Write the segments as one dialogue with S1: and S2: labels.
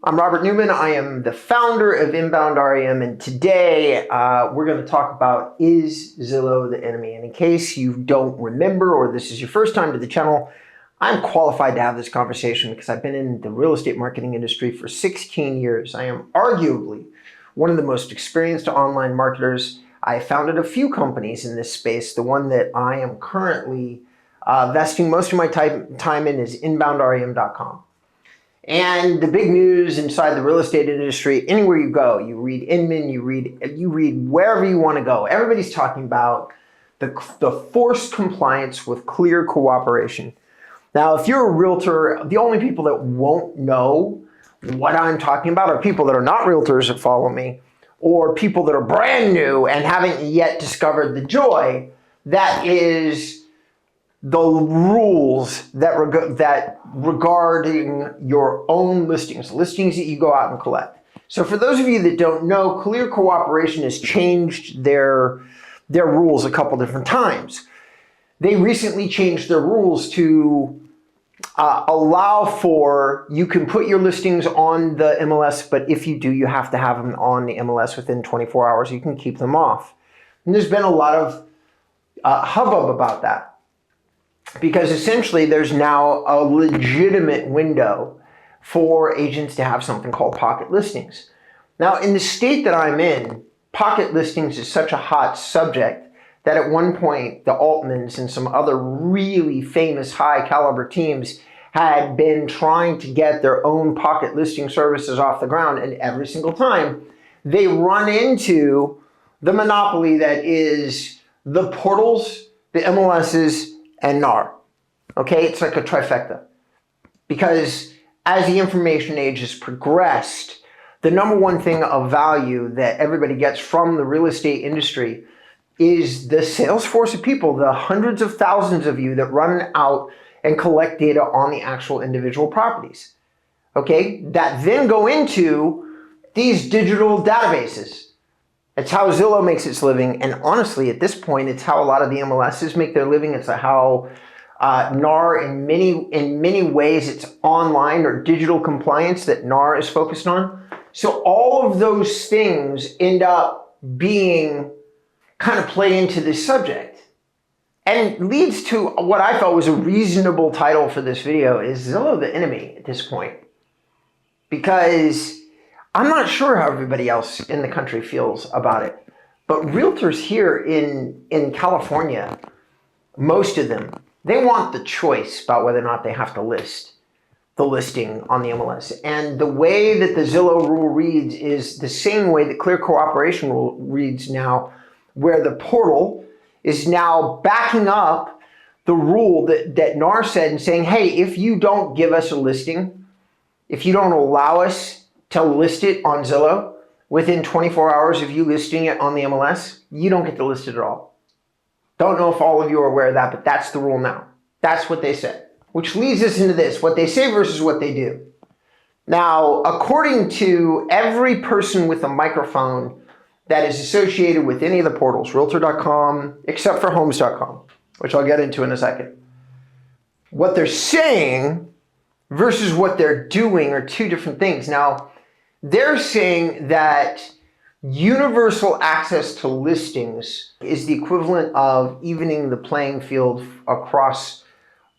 S1: I'm Robert Newman. I am the founder of InboundREM, and today we're going to talk about, is Zillow the enemy? And in case you don't remember, or this is your first time to the channel, I'm qualified to have this conversation because I've been in the real estate marketing industry for 16 years. I am arguably one of the most experienced online marketers. I founded a few companies in this space. The one that I am currently investing most of my time in is InboundREM.com. And the big news inside the real estate industry, anywhere you go, you read Inman, you read wherever you want to go. Everybody's talking about the forced compliance with clear cooperation. Now, if you're a realtor, the only people that won't know what I'm talking about are people that are not realtors that follow me, or people that are brand new and haven't yet discovered the joy that is the rules that regarding your own listings that you go out and collect. So for those of you that don't know, Clear Cooperation has changed their rules a couple different times. They recently changed their rules to allow for, you can put your listings on the MLS, but if you do, you have to have them on the MLS within 24 hours. You can keep them off. And there's been a lot of hubbub about that, because essentially there's now a legitimate window for agents to have something called pocket listings. Now, in the state that I'm in, pocket listings is such a hot subject that at one point the Altmans and some other really famous high caliber teams had been trying to get their own pocket listing services off the ground, and every single time they run into the monopoly that is the portals, the MLSs, and NAR. Okay, it's like a trifecta. Because as the information age has progressed, the number one thing of value that everybody gets from the real estate industry is the sales force of people, the hundreds of thousands of you that run out and collect data on the actual individual properties. Okay, that then go into these digital databases. It's how Zillow makes its living, and honestly, at this point, it's how a lot of the MLSs make their living. It's how NAR, in many ways, it's online or digital compliance that NAR is focused on. So all of those things end up being kind of play into this subject, and leads to what I felt was a reasonable title for this video: is Zillow the enemy at this point? Because I'm not sure how everybody else in the country feels about it, but realtors here in California, most of them, they want the choice about whether or not they have to list the listing on the MLS. And the way that the Zillow rule reads is the same way that Clear Cooperation rule reads now, where the portal is now backing up the rule that NAR said and saying, hey, if you don't give us a listing, if you don't allow us to list it on Zillow within 24 hours of you listing it on the MLS, you don't get to list it at all. Don't know if all of you are aware of that, but that's the rule now. That's what they said, which leads us into this: what they say versus what they do. Now, according to every person with a microphone that is associated with any of the portals, Realtor.com, except for Homes.com, which I'll get into in a second, what they're saying versus what they're doing are two different things. Now, they're saying that universal access to listings is the equivalent of evening the playing field across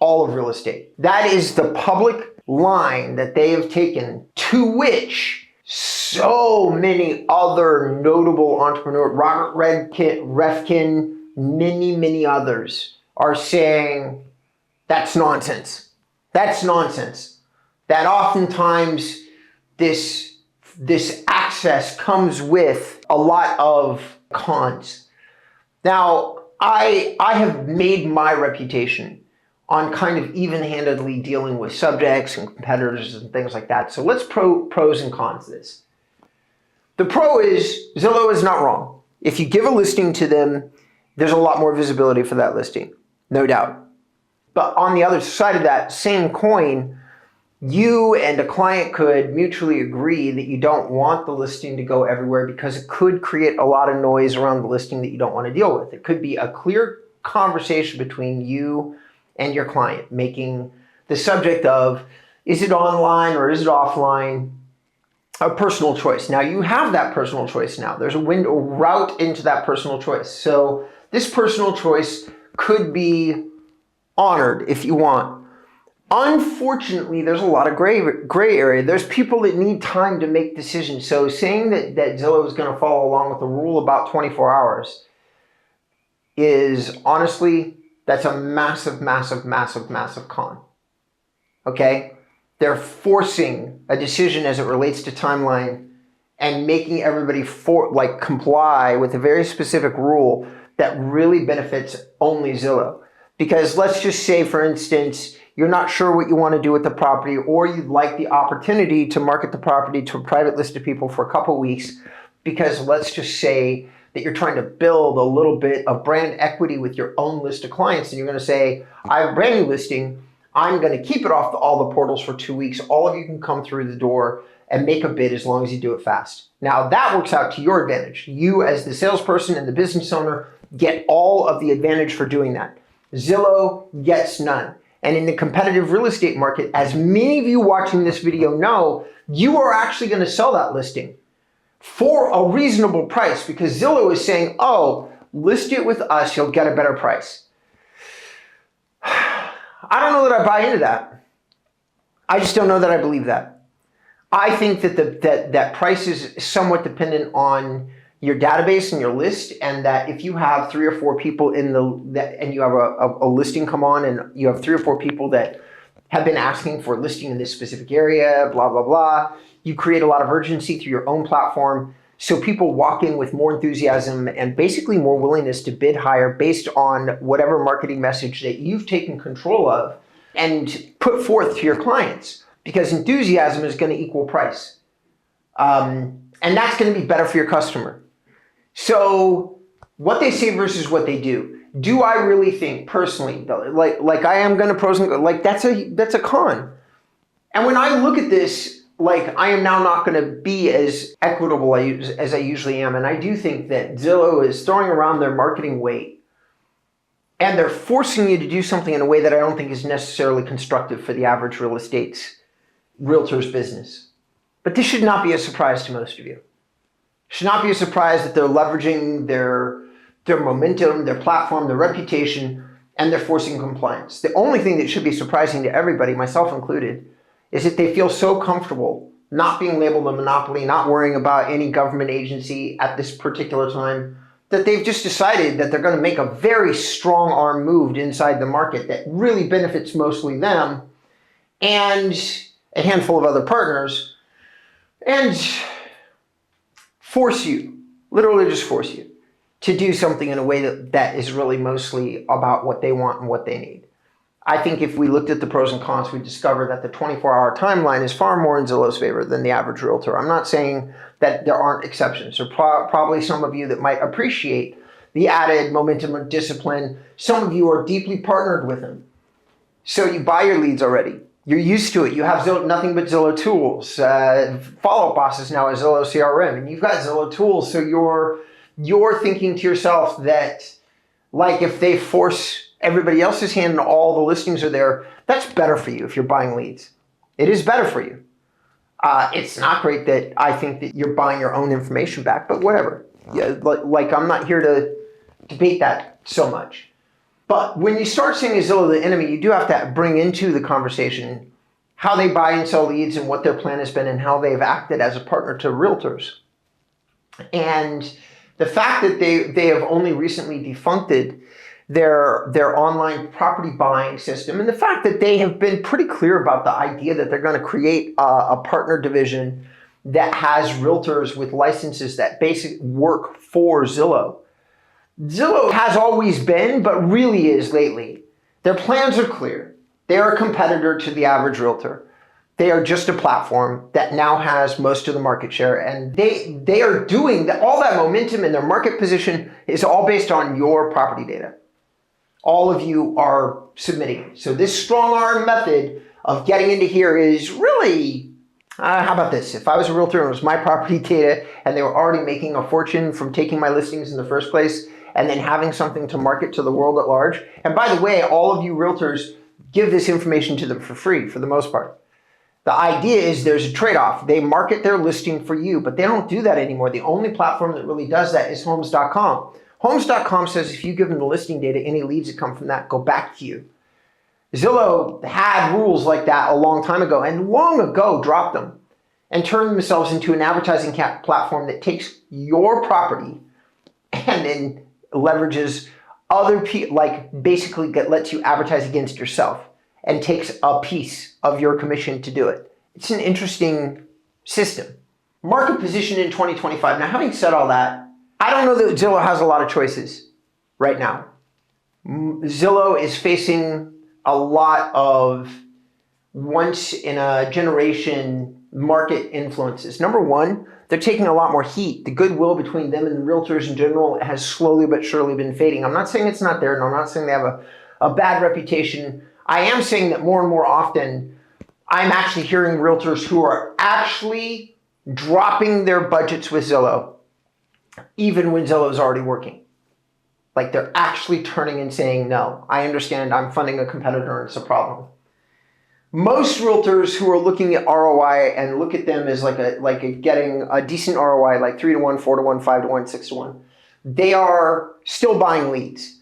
S1: all of real estate. That is the public line that they have taken, to which so many other notable entrepreneurs, Robert Refkin, many others, are saying that's nonsense. That's nonsense. That oftentimes this access comes with a lot of cons. Now, I have made my reputation on kind of even-handedly dealing with subjects and competitors and things like that. So let's pros and cons this. The pro is Zillow is not wrong. If you give a listing to them, there's a lot more visibility for that listing, no doubt. But on the other side of that same coin, you and a client could mutually agree that you don't want the listing to go everywhere because it could create a lot of noise around the listing that you don't want to deal with. It could be a clear conversation between you and your client, making the subject of, is it online or is it offline? a personal choice. Now you have that personal choice now. There's a window route into that personal choice. So this personal choice could be honored if you want. Unfortunately, there's a lot of gray area. There's people that need time to make decisions. So saying that Zillow is going to follow along with the rule about 24 hours is honestly, that's a massive, massive, massive, massive con. Okay? They're forcing a decision as it relates to timeline and making everybody comply with a very specific rule that really benefits only Zillow. Because let's just say, for instance, you're not sure what you want to do with the property, or you'd like the opportunity to market the property to a private list of people for a couple of weeks, because let's just say that you're trying to build a little bit of brand equity with your own list of clients, and you're going to say, I have a brand new listing, I'm going to keep it off all the portals for 2 weeks. All of you can come through the door and make a bid as long as you do it fast. Now that works out to your advantage. You as the salesperson and the business owner get all of the advantage for doing that. Zillow gets none. And in the competitive real estate market, as many of you watching this video know, you are actually going to sell that listing for a reasonable price, because Zillow is saying, oh, list it with us, you'll get a better price. I don't know that I buy into that. I just don't know that I believe that. I think that that price is somewhat dependent on your database and your list, and that if you have 3 or 4 people and you have a listing come on, and you have 3 or 4 people that have been asking for a listing in this specific area, blah, blah, blah, you create a lot of urgency through your own platform. So people walk in with more enthusiasm and basically more willingness to bid higher based on whatever marketing message that you've taken control of and put forth to your clients, because enthusiasm is going to equal price. And that's going to be better for your customer. So what they say versus what they do. Do I really think personally, like I am going to pros and cons, like that's a con. And when I look at this, like I am now not going to be as equitable as I usually am. And I do think that Zillow is throwing around their marketing weight, and they're forcing you to do something in a way that I don't think is necessarily constructive for the average realtor's business. But this should not be a surprise to most of you. It should not be a surprise that they're leveraging their momentum, their platform, their reputation, and they're forcing compliance. The only thing that should be surprising to everybody, myself included, is that they feel so comfortable not being labeled a monopoly, not worrying about any government agency at this particular time, that they've just decided that they're going to make a very strong arm move inside the market that really benefits mostly them and a handful of other partners, and force you, literally just force you, to do something in a way that is really mostly about what they want and what they need. I think if we looked at the pros and cons, we'd discover that the 24-hour timeline is far more in Zillow's favor than the average realtor. I'm not saying that there aren't exceptions. There are probably some of you that might appreciate the added momentum and discipline. Some of you are deeply partnered with them. So you buy your leads already. You're used to it. You have nothing but Zillow tools. Follow-up bosses now is Zillow CRM, and you've got Zillow tools. So you're thinking to yourself that, like, if they force everybody else's hand and all the listings are there, that's better for you if you're buying leads. It is better for you. It's not great that I think that you're buying your own information back, but whatever. Yeah, like I'm not here to debate that so much. But when you start saying is Zillow the enemy, you do have to bring into the conversation how they buy and sell leads and what their plan has been and how they've acted as a partner to realtors. And the fact that they have only recently defuncted their online property buying system, and the fact that they have been pretty clear about the idea that they're going to create a partner division that has realtors with licenses that basically work for Zillow. Zillow has always been, but really is lately. Their plans are clear. They are a competitor to the average realtor. They are just a platform that now has most of the market share, and they are doing that. All that momentum in their market position is all based on your property data. All of you are submitting. So this strong arm method of getting into here is really, how about this? If I was a realtor and it was my property data and they were already making a fortune from taking my listings in the first place and then having something to market to the world at large. And by the way, all of you realtors give this information to them for free for the most part. The idea is there's a trade-off. They market their listing for you, but they don't do that anymore. The only platform that really does that is Homes.com. Homes.com says if you give them the listing data, any leads that come from that go back to you. Zillow had rules like that a long time ago, and long ago dropped them and turned themselves into an advertising platform that takes your property and then leverages other people, like basically lets you advertise against yourself and takes a piece of your commission to do it. It's an interesting system. Market position in 2025. Now, having said all that, I don't know that Zillow has a lot of choices right now. Zillow is facing a lot of once in a generation market influences. Number one, they're taking a lot more heat. The goodwill between them and the realtors in general has slowly but surely been fading. I'm not saying it's not there, and I'm not saying they have a bad reputation. I am saying that more and more often, I'm actually hearing realtors who are actually dropping their budgets with Zillow, even when Zillow is already working. Like they're actually turning and saying, no, I understand I'm funding a competitor and it's a problem. Most realtors who are looking at ROI and look at them as getting a decent ROI, like 3-to-1, 4-to-1, 5-to-1, 6-to-1, they are still buying leads.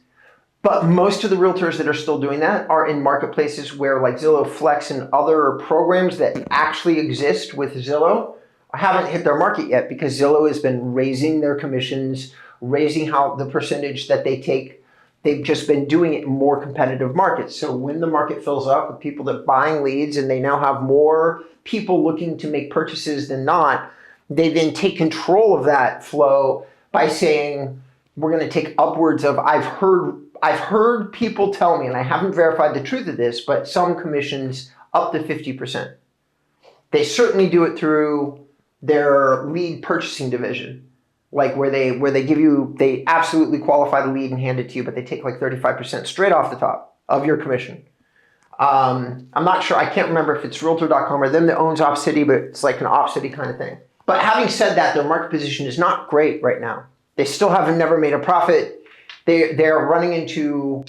S1: But most of the realtors that are still doing that are in marketplaces where like Zillow Flex and other programs that actually exist with Zillow haven't hit their market yet, because Zillow has been raising their commissions, raising how the percentage that they take. They've just been doing it in more competitive markets. So when the market fills up with people that are buying leads and they now have more people looking to make purchases than not, they then take control of that flow by saying, we're going to take upwards of, I've heard people tell me, and I haven't verified the truth of this, but some commissions up to 50%. They certainly do it through their lead purchasing division. Like where they give you, they absolutely qualify the lead and hand it to you, but they take like 35% straight off the top of your commission. I'm not sure, I can't remember if it's Realtor.com or them that owns Opcity, but it's like an Opcity kind of thing. But having said that, their market position is not great right now. They still haven't never made a profit. They're running into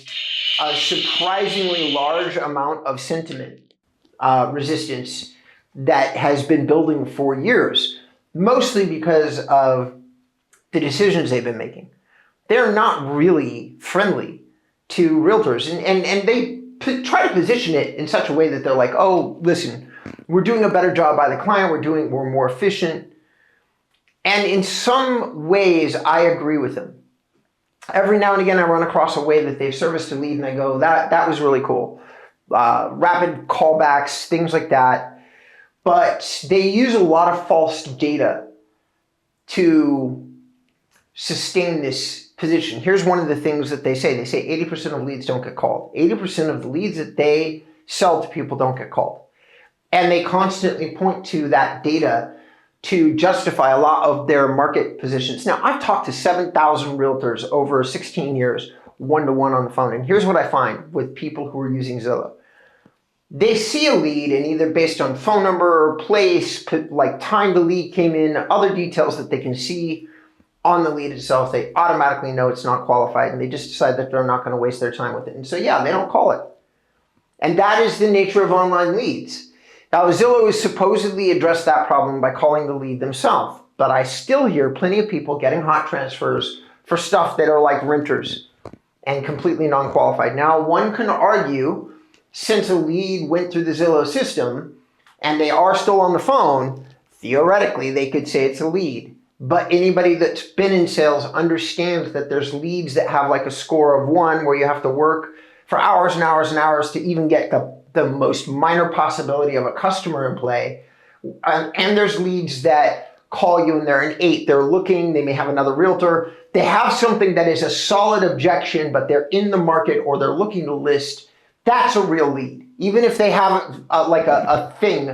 S1: a surprisingly large amount of sentiment resistance that has been building for years, mostly because of the decisions they've been making. They're not really friendly to realtors, and they try to position it in such a way that they're like, oh, listen, we're doing a better job by the client, we're more efficient. And in some ways, I agree with them. Every now and again, I run across a way that they've serviced a lead and I go, that was really cool. Rapid callbacks, things like that. But they use a lot of false data to sustain this position. Here's one of the things that they say. They say 80% of leads don't get called. 80% of the leads that they sell to people don't get called. And they constantly point to that data to justify a lot of their market positions. Now, I've talked to 7,000 realtors over 16 years, one-to-one on the phone. And here's what I find with people who are using Zillow. They see a lead, and either based on phone number, place, like time the lead came in, other details that they can see on the lead itself, they automatically know it's not qualified, and they just decide that they're not going to waste their time with it. And so, yeah, they don't call it. And that is the nature of online leads. Now, Zillow has supposedly addressed that problem by calling the lead themselves, but I still hear plenty of people getting hot transfers for stuff that are like renters and completely non-qualified. Now, one can argue, since a lead went through the Zillow system and they are still on the phone, theoretically, they could say it's a lead. But anybody that's been in sales understands that there's leads that have like a score of 1 where you have to work for hours and hours and hours to even get the most minor possibility of a customer in play. And there's leads that call you and they're an 8. They're looking, they may have another realtor. They have something that is a solid objection, but they're in the market or they're looking to list. That's a real lead. Even if they have a thing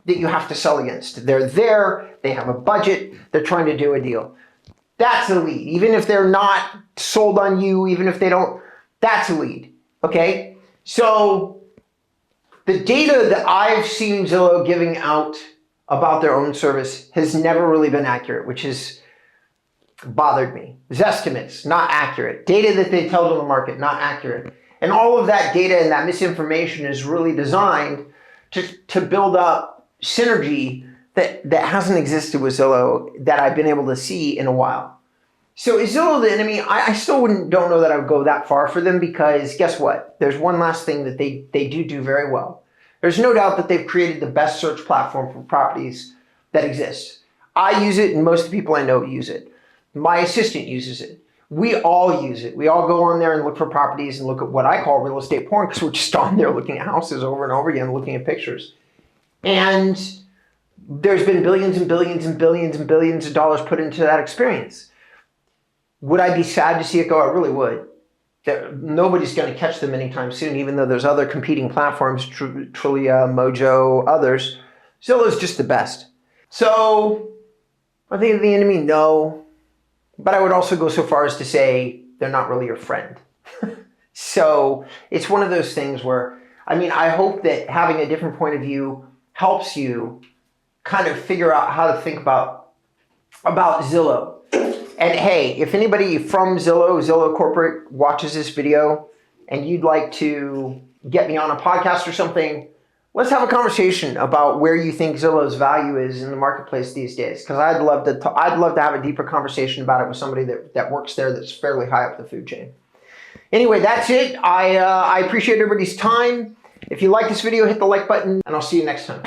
S1: that you have to sell against. They're there, they have a budget, they're trying to do a deal. That's a lead. Even if they're not sold on you, even if they don't, that's a lead, okay? So the data that I've seen Zillow giving out about their own service has never really been accurate, which has bothered me. Estimates, not accurate. Data that they tell to the market, not accurate. And all of that data and that misinformation is really designed to build up synergy that hasn't existed with Zillow that I've been able to see in a while. So is Zillow the enemy? I still don't know that I would go that far for them, because guess what? There's one last thing that they do very well. There's no doubt that they've created the best search platform for properties that exists. I use it, and most of the people I know use it. My assistant uses it. We all use it. We all go on there and look for properties and look at what I call real estate porn, because we're just on there looking at houses over and over again, looking at pictures. And there's been billions and billions and billions and billions of dollars put into that experience. Would I be sad to see it go? I really would. Nobody's going to catch them anytime soon, even though there's other competing platforms, Trulia, Mojo, others. Zillow's just the best. So, are they the enemy? No. But I would also go so far as to say they're not really your friend. So, it's one of those things where, I hope that having a different point of view helps you kind of figure out how to think about Zillow. And hey, if anybody from Zillow Corporate watches this video and you'd like to get me on a podcast or something, let's have a conversation about where you think Zillow's value is in the marketplace these days. Because I'd love to have a deeper conversation about it with somebody that works there that's fairly high up the food chain. Anyway, that's it. I appreciate everybody's time. If you like this video, hit the like button, and I'll see you next time.